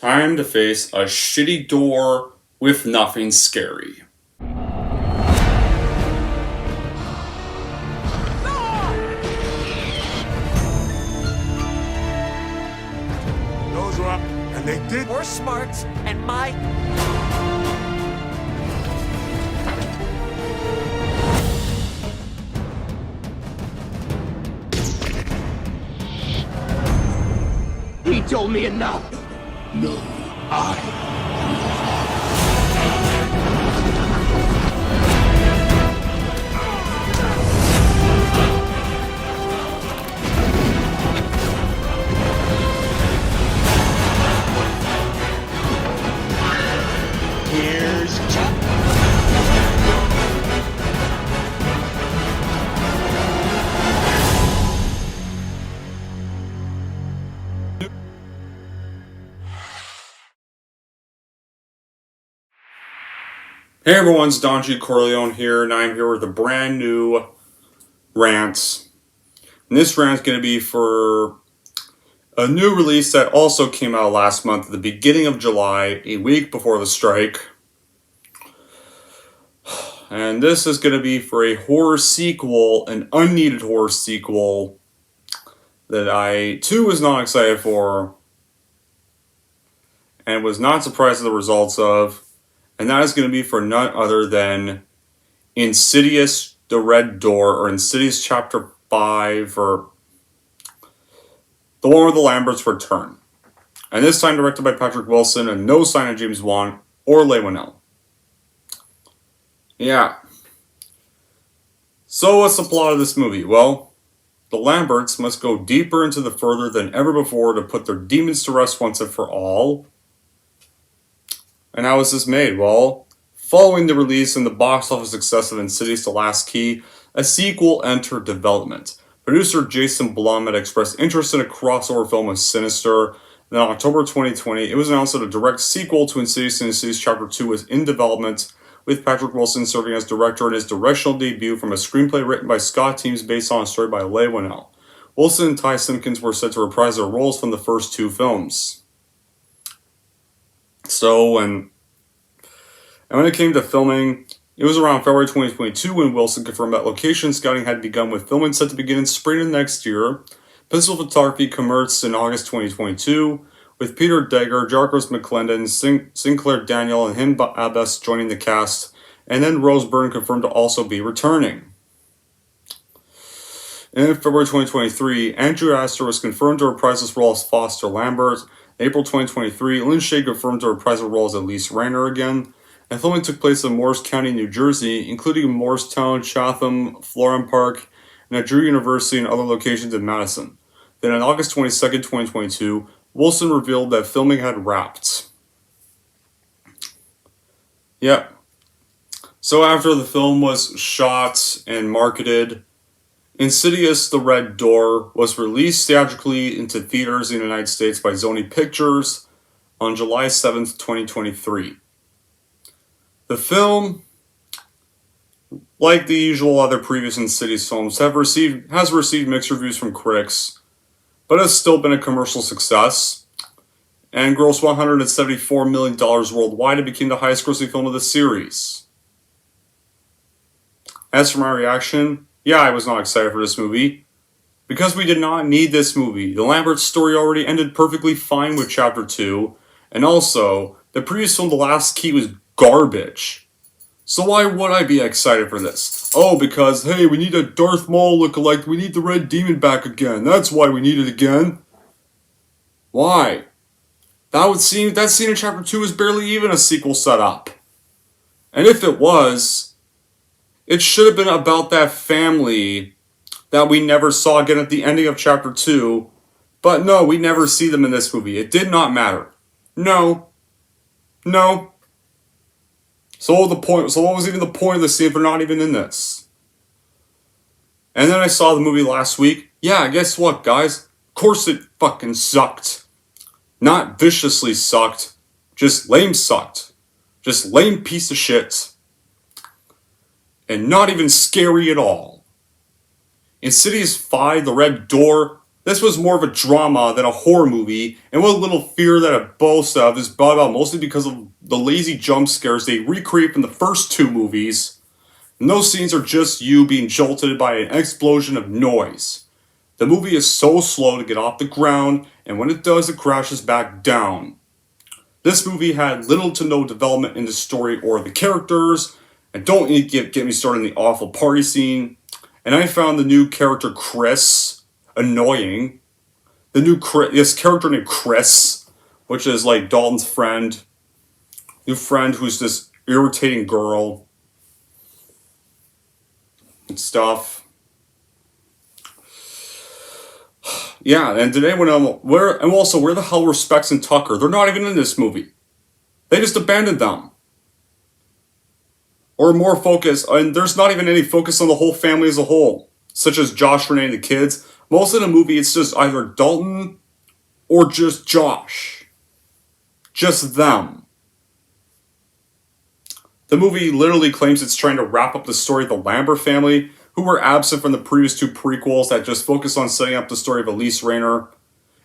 Time to face a shitty door with nothing scary. Those were up, and they did. We're smart, and my... He told me enough. No, I. Here's Chuck. Hey everyone, it's Don G. Corleone here, and I'm here with a brand new rant. And this rant's going to be for a new release that also came out last month at the beginning of July, a week before the strike. And this is going to be for a horror sequel, an unneeded horror sequel, that I, too, was not excited for, and was not surprised at the results of. And that is going to be for none other than Insidious, The Red Door, or Insidious Chapter 5, or the one where the Lamberts return. And this time directed by Patrick Wilson, and no sign of James Wan or Leigh Whannell. Yeah. So what's the plot of this movie? Well, the Lamberts must go deeper into the further than ever before to put their demons to rest once and for all. And how was this made? Well, following the release and the box office success of Insidious: The Last Key, a sequel entered development. Producer Jason Blum had expressed interest in a crossover film with Sinister, and in October 2020, it was announced that a direct sequel to Insidious and Insidious Chapter 2 was in development, with Patrick Wilson serving as director in his directional debut from a screenplay written by Scott Teems based on a story by Leigh Whannell. Wilson and Ty Simpkins were set to reprise their roles from the first two films. So, and when it came to filming, it was around February 2022 when Wilson confirmed that location scouting had begun, with filming set to begin in spring of next year. Pencil photography commenced in August 2022, with Peter Degger, Jarkos McClendon, Sinclair Daniel, and Hind Abbas joining the cast, and then Rose Byrne confirmed to also be returning. In February 2023, Andrew Astor was confirmed to reprise his role as Foster Lambert. In April 2023, Lynn Shea confirmed to reprise her role as Elise Rayner again, and filming took place in Morris County, New Jersey, including Morristown, Chatham, Florham Park, and at Drew University and other locations in Madison. Then on August 22, 2022, Wilson revealed that filming had wrapped. Yep. So after the film was shot and marketed, Insidious: The Red Door was released theatrically into theaters in the United States by Sony Pictures on July 7th, 2023. The film, like the usual other previous Insidious films, has received mixed reviews from critics, but has still been a commercial success, and grossed $174 million worldwide and became the highest grossing film of the series. As for my reaction, yeah, I was not excited for this movie, because we did not need this movie. The Lambert story already ended perfectly fine with Chapter 2, and also, the previous film, The Last Key, was garbage. So why would I be excited for this? Oh, because, hey, we need a Darth Maul lookalike, we need the Red Demon back again, that's why we need it again. Why? That scene in Chapter 2 is barely even a sequel setup. And if it was, it should have been about that family that we never saw again at the ending of Chapter 2. But no, we never see them in this movie. It did not matter. No. So what was even the point of the scene if they're not even in this? And then I saw the movie last week. Yeah, guess what, guys? Of course it fucking sucked. Not viciously sucked. Just lame sucked. Just lame piece of shit. And not even scary at all. Insidious 5, The Red Door, This was more of a drama than a horror movie, and what little fear that it boasts of is brought about mostly because of the lazy jump scares they recreate from the first two movies. And those scenes are just you being jolted by an explosion of noise. The movie is so slow to get off the ground, and when it does, it crashes back down. This movie had little to no development in the story or the characters, and don't get me started on the awful party scene. And I found the new character Chris annoying. This character named Chris, which is like Dalton's friend, new friend who's this irritating girl and stuff. Yeah, and today where the hell were Specs and Tucker? They're not even in this movie. They just abandoned them. Or more focus, and there's not even any focus on the whole family as a whole, such as Josh, Renee, and the kids. Most of the movie, it's just either Dalton or just Josh. Just them. The movie literally claims it's trying to wrap up the story of the Lambert family, who were absent from the previous two prequels that just focus on setting up the story of Elise Rayner.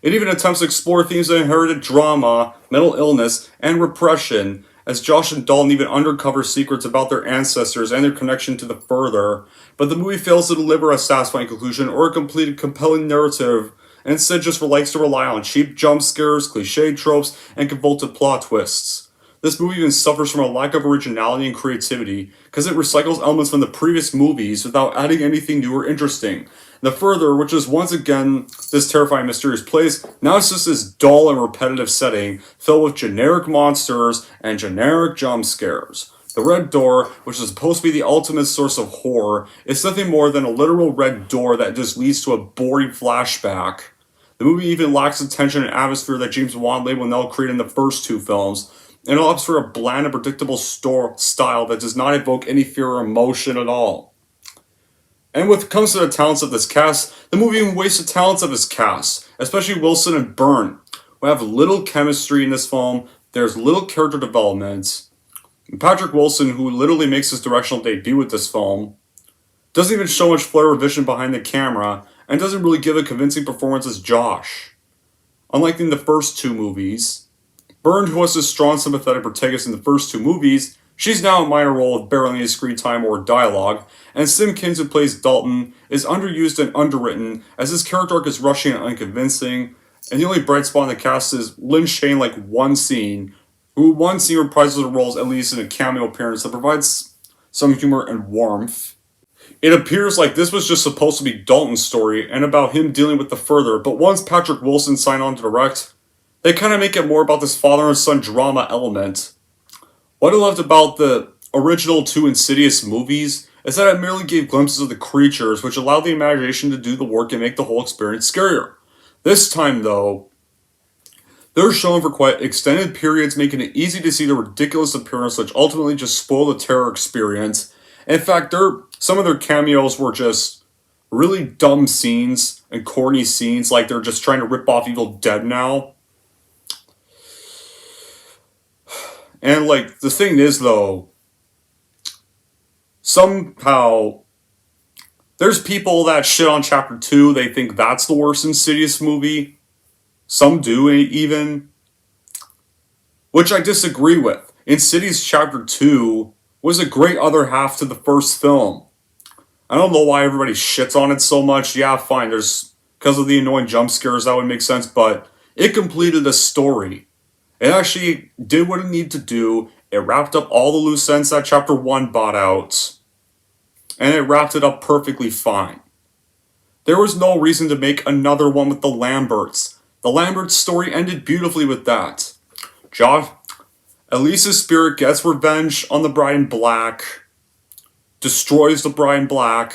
It even attempts to explore themes of inherited trauma, mental illness, and repression, as Josh and Dalton even uncover secrets about their ancestors and their connection to the further, but the movie fails to deliver a satisfying conclusion or a complete compelling narrative, and instead just likes to rely on cheap jump scares, cliched tropes, and convoluted plot twists. This movie even suffers from a lack of originality and creativity, because it recycles elements from the previous movies without adding anything new or interesting. The further, which is once again this terrifying mysterious place, now it's just this dull and repetitive setting filled with generic monsters and generic jump scares. The red door, which is supposed to be the ultimate source of horror, is nothing more than a literal red door that just leads to a boring flashback. The movie even lacks the tension and atmosphere that James Wan Leigh-Whannell created in the first two films, and it opts for a bland and predictable style that does not evoke any fear or emotion at all. And when it comes to the talents of this cast, the movie even wastes the talents of its cast, especially Wilson and Byrne, who have little chemistry in this film. There's little character development. And Patrick Wilson, who literally makes his directional debut with this film, doesn't even show much flair or vision behind the camera, and doesn't really give a convincing performance as Josh. Unlike in the first two movies, Byrne, who was a strong sympathetic protagonist in the first two movies, she's now a minor role with barely any screen time or dialogue, and Simpkins, who plays Dalton, is underused and underwritten, as his character arc is rushing and unconvincing, and the only bright spot in the cast is Lynn Shane, one scene reprises the roles at least in a cameo appearance that provides some humor and warmth. It appears like this was just supposed to be Dalton's story and about him dealing with the further, but once Patrick Wilson signed on to direct, they kind of make it more about this father and son drama element. What I loved about the original two Insidious movies is that it merely gave glimpses of the creatures, which allowed the imagination to do the work and make the whole experience scarier. This time, though, they're shown for quite extended periods, making it easy to see the ridiculous appearance, which ultimately just spoil the terror experience. In fact, some of their cameos were just really dumb scenes and corny scenes, like they're just trying to rip off Evil Dead now. And, the thing is, though, somehow, there's people that shit on Chapter 2, they think that's the worst Insidious movie. Some do, even. Which I disagree with. Insidious Chapter 2 was a great other half to the first film. I don't know why everybody shits on it so much. Yeah, fine, because of the annoying jump scares, that would make sense, but it completed a story. It actually did what it needed to do. It wrapped up all the loose ends that Chapter 1 bought out. And it wrapped it up perfectly fine. There was no reason to make another one with the Lamberts. The Lamberts story ended beautifully with that. Elise's spirit gets revenge on the Bride in Black. Destroys the Bride in Black.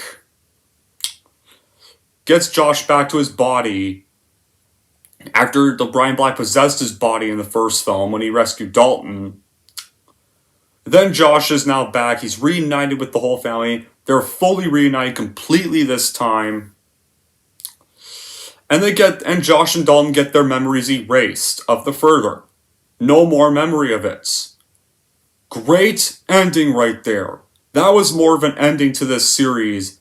Gets Josh back to his body. After the Bride in Black possessed his body in the first film when he rescued Dalton. Then Josh is now back. He's reunited with the whole family. They're fully reunited completely this time. And Josh and Dalton get their memories erased of the further. No more memory of it. Great ending right there. That was more of an ending to this series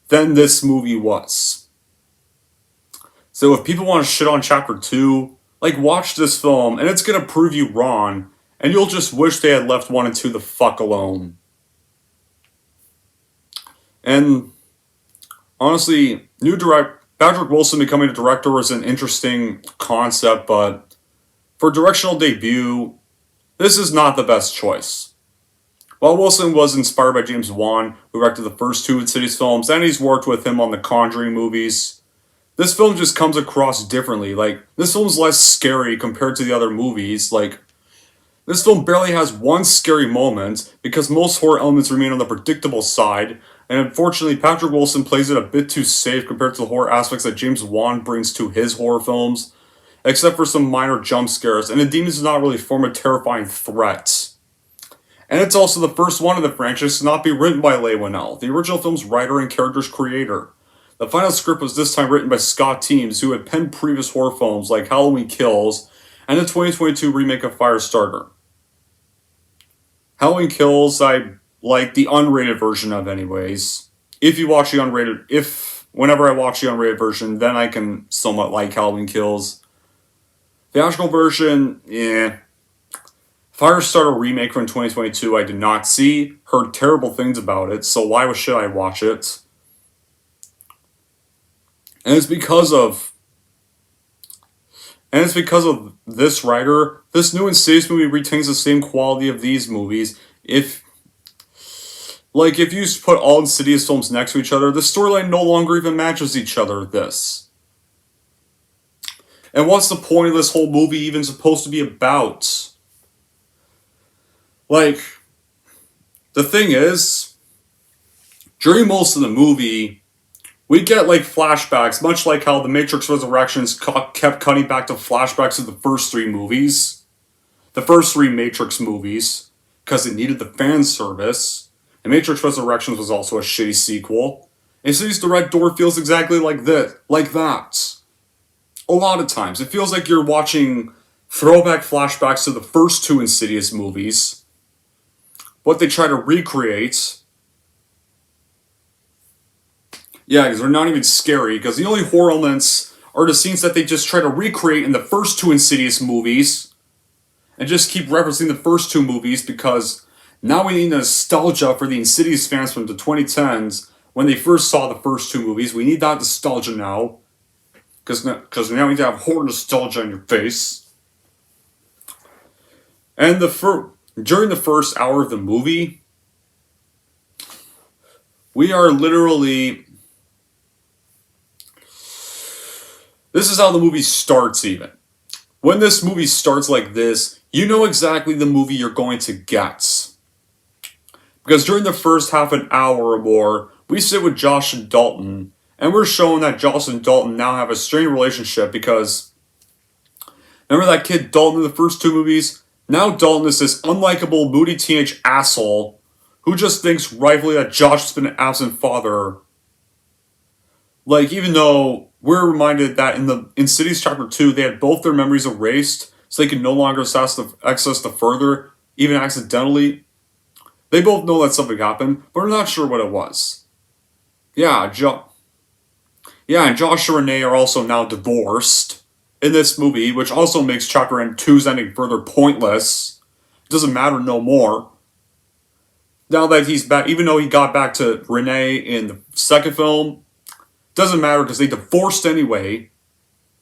than this movie was. So if people want to shit on Chapter 2, like, watch this film, and it's gonna prove you wrong, and you'll just wish they had left 1 and 2 the fuck alone. And, honestly, Patrick Wilson becoming a director was an interesting concept, but for a directional debut, this is not the best choice. While Wilson was inspired by James Wan, who directed the first 2 Insidious films, and he's worked with him on the Conjuring movies, this film just comes across differently. Like, this film's less scary compared to the other movies. Like, this film barely has one scary moment, because most horror elements remain on the predictable side, and unfortunately Patrick Wilson plays it a bit too safe compared to the horror aspects that James Wan brings to his horror films, except for some minor jump scares, and the demons do not really form a terrifying threat. And it's also the first one of the franchise to not be written by Leigh Whannell, the original film's writer and character's creator. The final script was this time written by Scott Teems, who had penned previous horror films like Halloween Kills and the 2022 remake of Firestarter. Halloween Kills, I like the unrated version of anyways. Whenever I watch the unrated version, then I can somewhat like Halloween Kills. The theatrical version, Firestarter remake from 2022 I did not see, heard terrible things about it, so why should I watch it? And it's because of this writer, this new Insidious movie retains the same quality of these movies. If you put all Insidious films next to each other, the storyline no longer even matches each other this. And what's the point of this whole movie even supposed to be about? Like, the thing is, during most of the movie, we get, like, flashbacks, much like how The Matrix Resurrections kept cutting back to flashbacks of the first 3 movies. The first 3 Matrix movies, because it needed the fan service. And Matrix Resurrections was also a shitty sequel. Insidious The Red Door feels exactly like that. A lot of times. It feels like you're watching throwback flashbacks to the first 2 Insidious movies. What they try to recreate. Yeah, because they're not even scary, because the only horror elements are the scenes that they just try to recreate in the first 2 Insidious movies, and just keep referencing the first 2 movies, because now we need nostalgia for the Insidious fans from the 2010s, when they first saw the first 2 movies. We need that nostalgia now, because now we need to have horror nostalgia in your face. And during the first hour of the movie, we are literally... This is how the movie starts, even. When this movie starts like this, you know exactly the movie you're going to get. Because during the first half an hour or more, we sit with Josh and Dalton, and we're shown that Josh and Dalton now have a strained relationship because... Remember that kid Dalton in the first 2 movies? Now Dalton is this unlikable, moody teenage asshole who just thinks rightfully that Josh has been an absent father. Like, even though we're reminded that in the Insidious Chapter 2, they had both their memories erased, so they can no longer access the further, even accidentally. They both know that something happened, but we're not sure what it was. And Josh and Renee are also now divorced in this movie, which also makes Chapter 2's ending further pointless. It doesn't matter no more. Now that he's back, even though he got back to Renee in the second film, doesn't matter because they divorced anyway.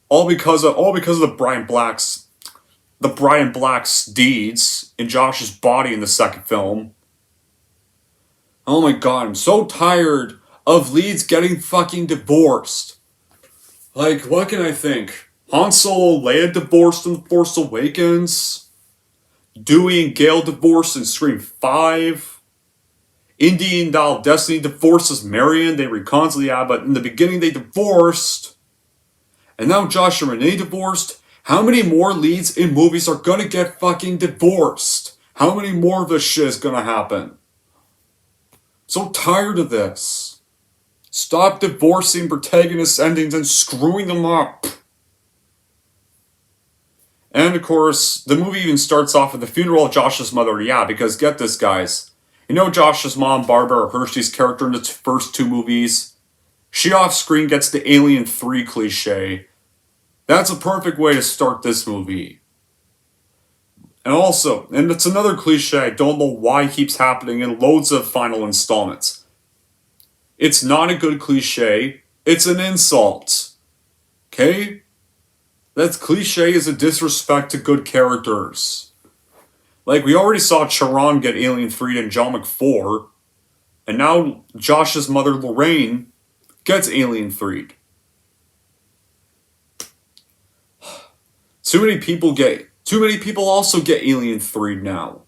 All because of the Brian Black's deeds in Josh's body in the second film. Oh my god, I'm so tired of leads getting fucking divorced. Like, what can I think? Han Solo, Leia divorced in The Force Awakens. Dewey and Gale divorced in Scream 5. Indy and Dial of Destiny divorces Marion. They reconcile, but in the beginning they divorced. And now Josh and Renee divorced. How many more leads in movies are gonna get fucking divorced? How many more of this shit is gonna happen? So tired of this. Stop divorcing protagonist endings and screwing them up. And of course, the movie even starts off with the funeral of Josh's mother. Yeah, because get this, guys. You know Josh's mom, Barbara Hershey's character in the first 2 movies? She off-screen gets the Alien 3 cliche. That's a perfect way to start this movie. And also, and it's another cliche, I don't know why it keeps happening in loads of final installments. It's not a good cliche, it's an insult. Okay? That cliche is a disrespect to good characters. Like, we already saw Charon get alien freed in John McFour, and now Josh's mother Lorraine gets alien freed. Too many people also get alien freed now.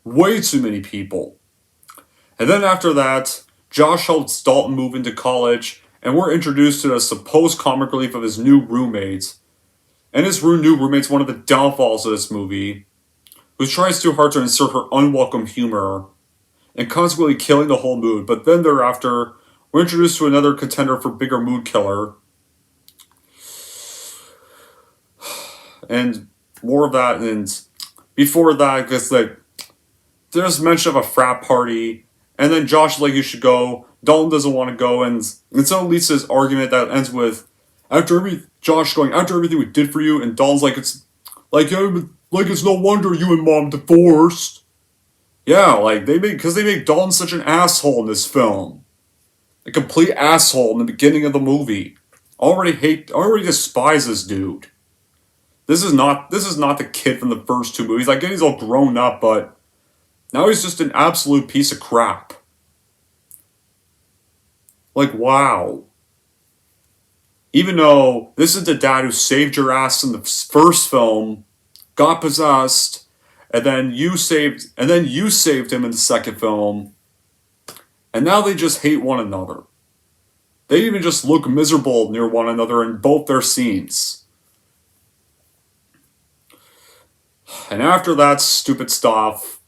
Way too many people. And then after that, Josh helps Dalton move into college, and we're introduced to the supposed comic relief of his new roommate. And his new roommate's one of the downfalls of this movie, who tries too hard to insert her unwelcome humor, and consequently killing the whole mood. But then thereafter, we're introduced to another contender for bigger mood killer. And more of that, and before that, because like, there's mention of a frat party, and then Josh is like, you should go. Dalton doesn't want to go, and so it leads to this argument that ends with, Josh going, after everything we did for you, and Dalton's like, it's no wonder you and Mom divorced. Yeah, like, they make Dalton such an asshole in this film. A complete asshole in the beginning of the movie. Already despise this dude. This is not the kid from the first two movies. I get he's all grown up, but now he's just an absolute piece of crap. Like, wow. Even though this is the dad who saved your ass in the first film, got possessed, and then you saved him in the second film, and now they just hate one another. They even just look miserable near one another in both their scenes. And after that stupid stuff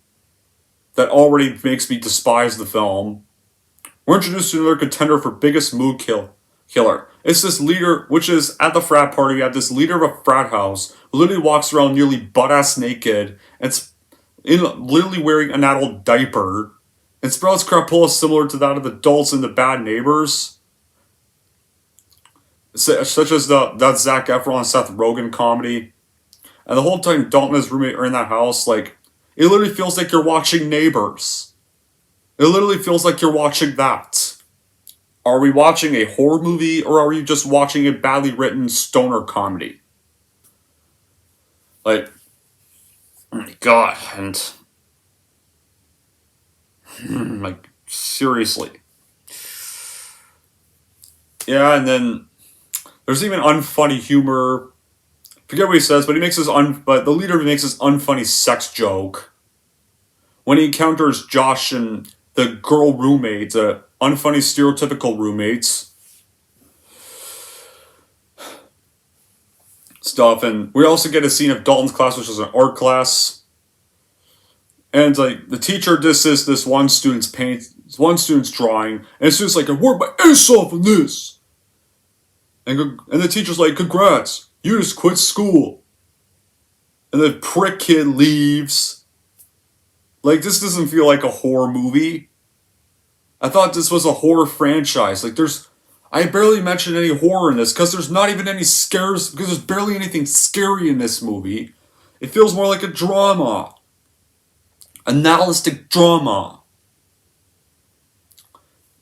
that already makes me despise the film, we're introduced to another contender for biggest mood killer. It's this leader, which is at the frat party. We have this leader of a frat house who literally walks around nearly butt-ass naked and literally wearing an adult diaper and sprouts crapola similar to that of the adults in The Bad Neighbors, such as that Zac Efron Seth Rogen comedy. And the whole time Dalton and his roommate are in that house, like, it literally feels like you're watching Neighbors. It literally feels like you're watching that. Are we watching a horror movie, or are we just watching a badly written stoner comedy? Like, oh my god, and like, seriously. Yeah, and then there's even unfunny humor. Forget what he says, but but the leader makes this unfunny sex joke when he encounters Josh and the girl roommates, unfunny stereotypical roommates stuff. And we also get a scene of Dalton's class, which is an art class, and like the teacher disses this one student's drawing, and the student's like, I worked my ass off on this, and the teacher's like, congrats, you just quit school. And the prick kid leaves. Like, this doesn't feel like a horror movie. I thought this was a horror franchise. Like, I barely mentioned any horror in this, because there's not even any scares, because there's barely anything scary in this movie. It feels more like a drama. A nihilistic drama.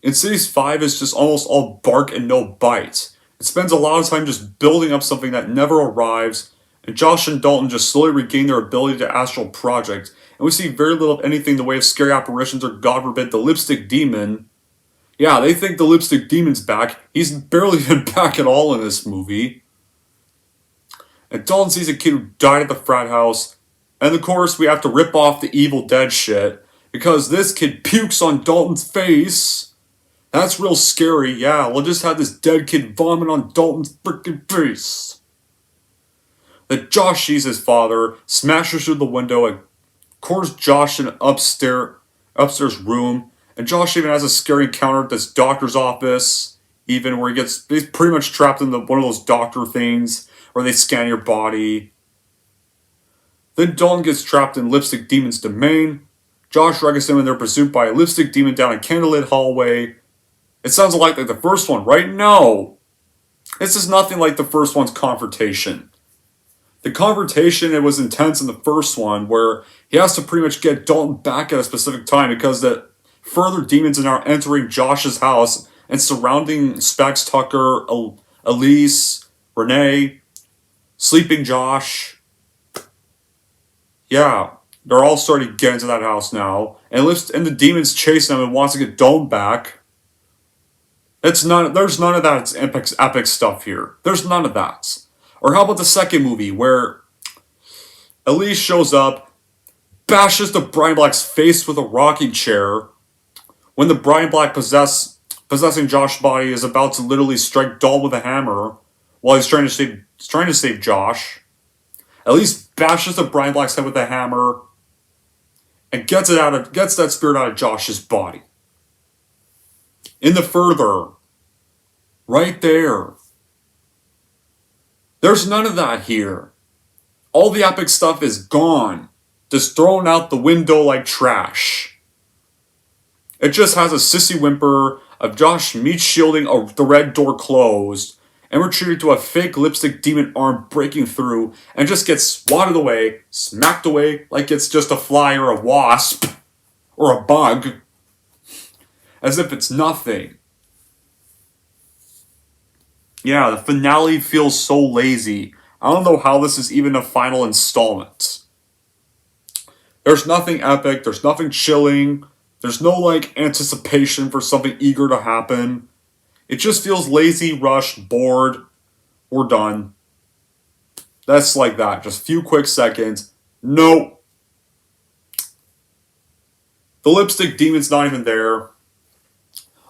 Insidious 5 is just almost all bark and no bite. It spends a lot of time just building up something that never arrives, and Josh and Dalton just slowly regain their ability to astral project, and we see very little of anything in the way of scary apparitions or, God forbid, the lipstick demon. Yeah, they think the lipstick demon's back. He's barely even back at all in this movie. And Dalton sees a kid who died at the frat house, and of course we have to rip off the Evil Dead shit, because this kid pukes on Dalton's face. That's real scary, yeah. We'll just have this dead kid vomit on Dalton's freaking face. That Josh sees his father, smashes through the window, and corners Josh in an upstairs room. And Josh even has a scary encounter at this doctor's office, even where he's pretty much trapped in one of those doctor things where they scan your body. Then Dalton gets trapped in Lipstick Demon's domain. Josh rescues him in their pursuit by a lipstick demon down a candlelit hallway. It sounds a lot like the first one, right? No! This is nothing like the first one's confrontation. The confrontation, it was intense in the first one, where he has to pretty much get Dalton back at a specific time because the further demons are now entering Josh's house and surrounding Specs, Tucker, Elise, Renee, sleeping Josh. Yeah, they're all starting to get into that house now, and the demons chase them and wants to get Dalton back. There's none of that epic stuff here. There's none of that. Or how about the second movie where Elise shows up, bashes the Brian Black's face with a rocking chair when the Brian Black possessing Josh's body is about to literally strike Dalton with a hammer while he's trying to save Josh. Elise bashes the Brian Black's head with a hammer and gets that spirit out of Josh's body. In the further, right there. There's none of that here. All the epic stuff is gone. Just thrown out the window like trash. It just has a sissy whimper of Josh meat shielding the red door closed and retreated to a fake lipstick demon arm breaking through and just gets swatted away, smacked away like it's just a fly or a wasp or a bug. As if it's nothing. Yeah, the finale feels so lazy. I don't know how this is even a final installment. There's nothing epic, there's nothing chilling, there's no anticipation for something eager to happen. It just feels lazy, rushed, bored. We're done. That's like that, just a few quick seconds. Nope. The lipstick demon's not even there.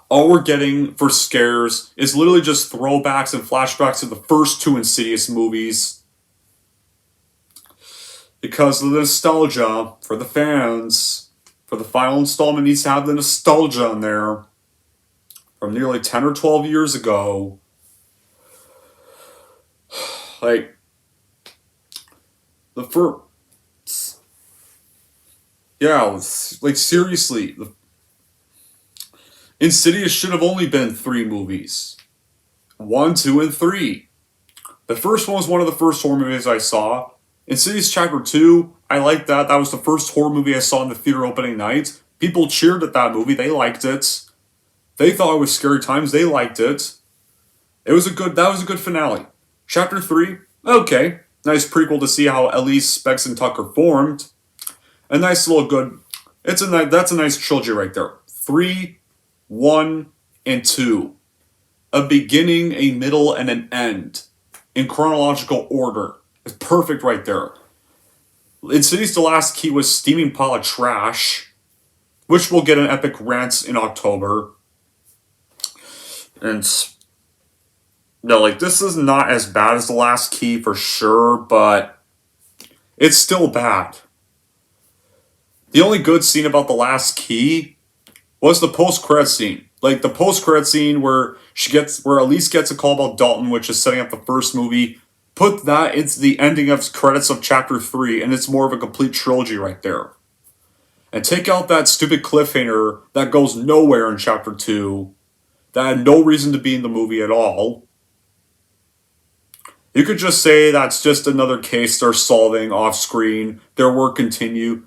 All we're getting for scares is literally just throwbacks and flashbacks to the first two Insidious movies. Because of the nostalgia for the fans. For the final installment needs to have the nostalgia in there. From nearly 10 or 12 years ago. The first... Yeah, seriously. Insidious should have only been 3 movies. 1, 2, and 3. The first one was one of the first horror movies I saw. Insidious Chapter 2, I liked that. That was the first horror movie I saw in the theater opening night. People cheered at that movie. They liked it. They thought it was scary times. They liked it. That was a good finale. Chapter 3, okay. Nice prequel to see how Elise, Specs, and Tucker formed. A nice little good... That's a nice trilogy right there. 3... 1 and 2. A beginning, a middle, and an end. In chronological order. It's perfect right there. Insidious The Last Key was steaming pile of trash. Which will get an epic rant in October. And... No, this is not as bad as The Last Key for sure, but... It's still bad. The only good scene about The Last Key... was the post-credit scene. The post-credit scene where Elise gets a call about Dalton, which is setting up the first movie. Put that into the ending of credits of Chapter 3, and it's more of a complete trilogy right there. And take out that stupid cliffhanger that goes nowhere in Chapter 2, that had no reason to be in the movie at all. You could just say that's just another case they're solving off-screen. Their work continue.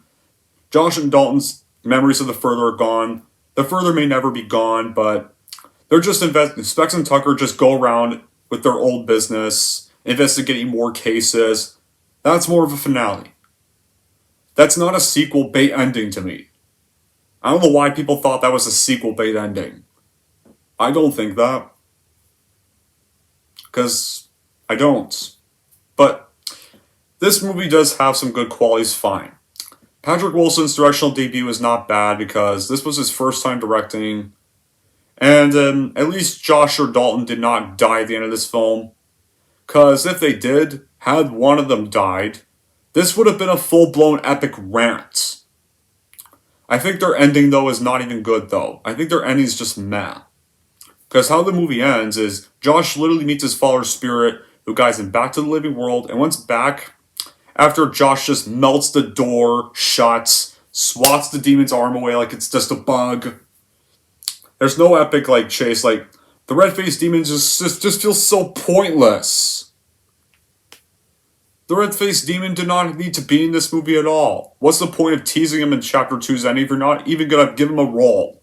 Josh and Dalton's memories of the further are gone. The further may never be gone, but they're just Specs and Tucker just go around with their old business, investigating more cases. That's more of a finale. That's not a sequel bait ending to me. I don't know why people thought that was a sequel bait ending. I don't think that. Because I don't. But this movie does have some good qualities, fine. Patrick Wilson's directional debut is not bad because this was his first time directing. And at least Josh or Dalton did not die at the end of this film. Because if they did, had one of them died, this would have been a full-blown epic rant. I think their ending, though, is not even good, though. I think their ending is just meh. Because how the movie ends is Josh literally meets his father's spirit, who guides him back to the living world, and once back... after Josh just melts the door shut, swats the demon's arm away like it's just a bug. There's no epic chase. The red-faced demon just feels so pointless. The red-faced demon did not need to be in this movie at all. What's the point of teasing him in Chapter 2's ending if you're not even gonna give him a role?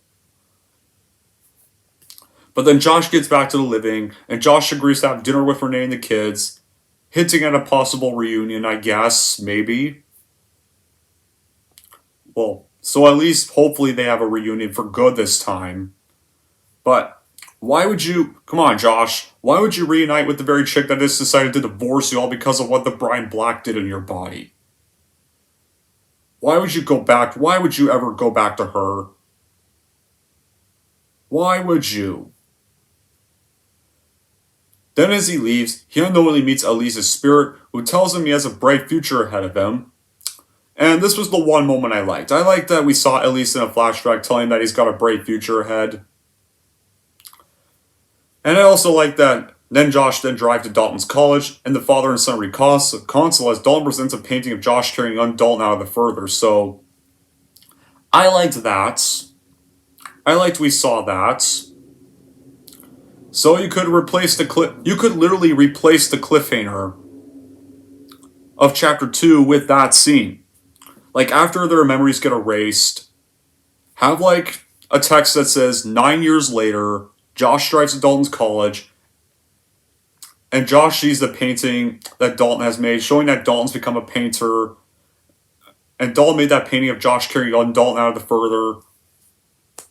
But then Josh gets back to the living, and Josh agrees to have dinner with Renee and the kids, hinting at a possible reunion, I guess, maybe. Well, so at least hopefully they have a reunion for good this time. But why would you, come on Josh, why would you reunite with the very chick that just decided to divorce you all because of what the Brian Black did in your body? Why would you go back, why would you ever go back to her? Why would you? Then as he leaves, he unknowingly meets Elise's spirit, who tells him he has a bright future ahead of him. And this was the one moment I liked. I liked that we saw Elise in a flashback telling him that he's got a bright future ahead. And I also like that then Josh then drive to Dalton's college, and the father and son reconcile as Dalton presents a painting of Josh carrying on Dalton out of the further. So, I liked that. I liked we saw that. So you could literally replace the cliffhanger of Chapter 2 with that scene. Like, after their memories get erased, have, like, a text that says, 9 years later, Josh drives to Dalton's college, and Josh sees the painting that Dalton has made, showing that Dalton's become a painter, and Dalton made that painting of Josh carrying on Dalton out of the further.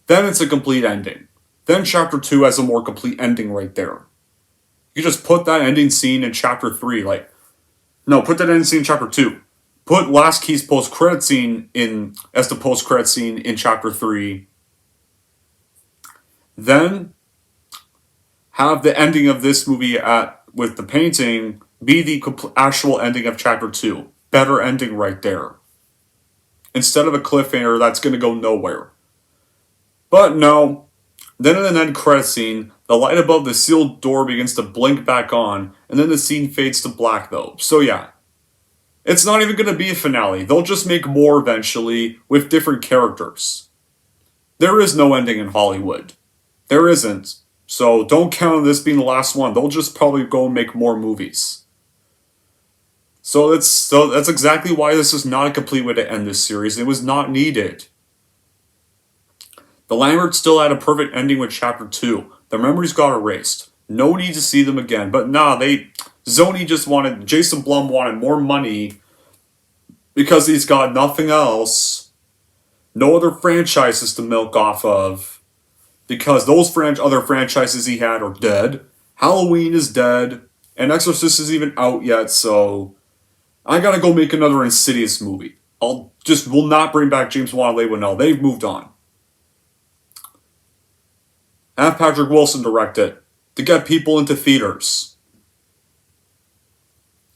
Then it's a complete ending. Then Chapter 2 has a more complete ending right there. You just put that ending scene in Chapter 3, put that ending scene in Chapter 2. Put Last Key's post-credit scene as the post-credit scene in Chapter 3. Then have the ending of this movie with the painting be the actual ending of Chapter 2. Better ending right there. Instead of a cliffhanger that's going to go nowhere. But no. Then in an end credit scene, the light above the sealed door begins to blink back on, and then the scene fades to black though. So yeah. It's not even going to be a finale. They'll just make more eventually with different characters. There is no ending in Hollywood. There isn't. So don't count on this being the last one. They'll just probably go and make more movies. So that's exactly why this is not a complete way to end this series. It was not needed. The Lamberts still had a perfect ending with Chapter 2. Their memories got erased. No need to see them again. But nah, Jason Blum wanted more money because he's got nothing else. No other franchises to milk off of. Because those other franchises he had are dead. Halloween is dead. And Exorcist isn't even out yet, so I gotta go make another Insidious movie. Will not bring back James Wan and Leigh. They've moved on. Have Patrick Wilson direct it to get people into theaters.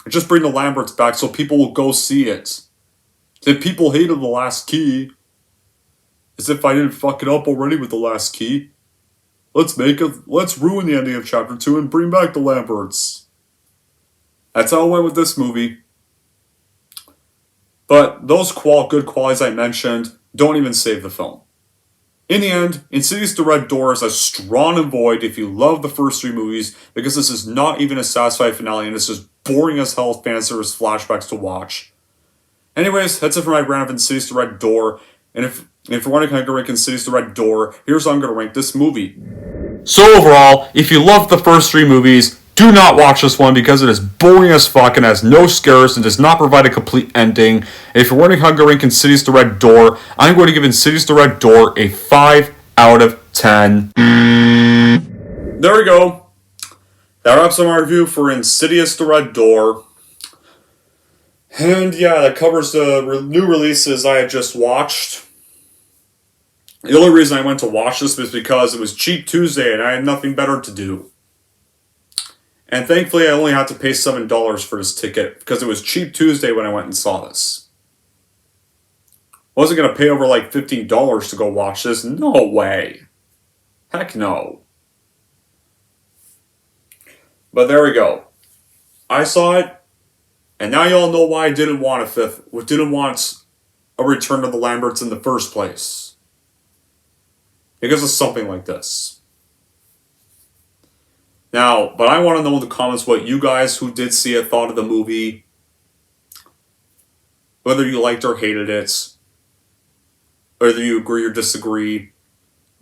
Just bring the Lamberts back so people will go see it. If people hated The Last Key, as if I didn't fuck it up already with The Last Key, let's ruin the ending of Chapter 2 and bring back the Lamberts. That's how it went with this movie. But those good qualities I mentioned don't even save the film. In the end, Insidious The Red Door is a strong avoid if you love the first 3 movies, because this is not even a satisfying finale and it's just boring as hell fan service flashbacks to watch. Anyways, that's it for my rant of Insidious The Red Door, and if you're wondering how I'm going to rank Insidious The Red Door, here's how I'm going to rank this movie. So overall, if you loved the first 3 movies, do not watch this one because it is boring as fuck and has no scares and does not provide a complete ending. And if you're wondering how I'm going to rank Insidious The Red Door, I'm going to give Insidious The Red Door a 5 out of 10. There we go. That wraps up my review for Insidious The Red Door. And yeah, that covers the new releases I had just watched. The only reason I went to watch this was because it was Cheap Tuesday and I had nothing better to do. And thankfully, I only had to pay $7 for this ticket because it was Cheap Tuesday when I went and saw this. I wasn't going to pay over like $15 to go watch this. No way. Heck no. But there we go. I saw it, and now y'all know why I didn't want a return of the Lamberts in the first place. Because of something like this. Now, but I want to know in the comments what you guys who did see it thought of the movie. Whether you liked or hated it. Whether you agree or disagree.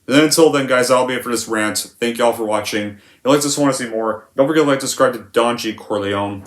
And then until then, guys, that'll be it for this rant. Thank y'all for watching. If you like this and want to see more, don't forget to like, subscribe to Don G. Corleone.